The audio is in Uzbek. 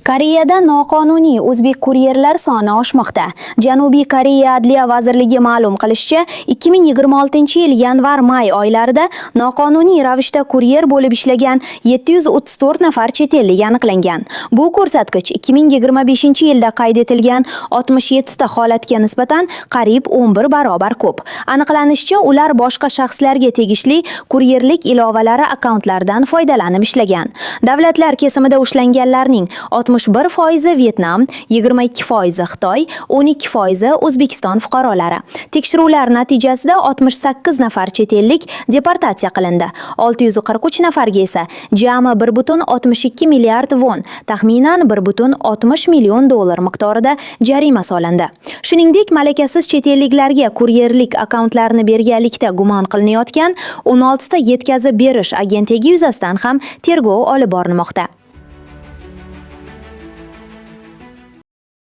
Koreyada noqonuniy o'zbek kuryerlar soni oshmoqda. Janubiy Koreya Adliya vazirligi ma'lum qilishicha, 2026-yil yanvar-may oylarida noqonuniy ravishda kuryer bo'lib ishlagan 734 nafar chet ellik aniqlangan. Bu ko'rsatkich 2025-yilda qayd etilgan 67 ta holatga nisbatan qariyb 11 barobar ko'p. Aniqlanishicha, ular boshqa shaxslarga tegishli kuryerlik ilovalari akkauntlaridan foydalanib ishlagan. Davlatlar kesimida ushlanganlarning 61% Vietnam, 22% Xitoy, 12% O'zbekiston fuqarolari. Tekshiruvlar natijasida 68 nafar chet ellik deportatsiya qilindi. 643 nafarga esa jami 1,62 milliard won, taxminan 1,60 million dollar miqdorida jarima solindi. Shuningdek, malakasiz chet elliklarga kuryerlik akkauntlarini berganlikda gumon qilinayotgan 16 ta yetkazib berish agentligi yuzasidan ham tergov olib borilmoqda.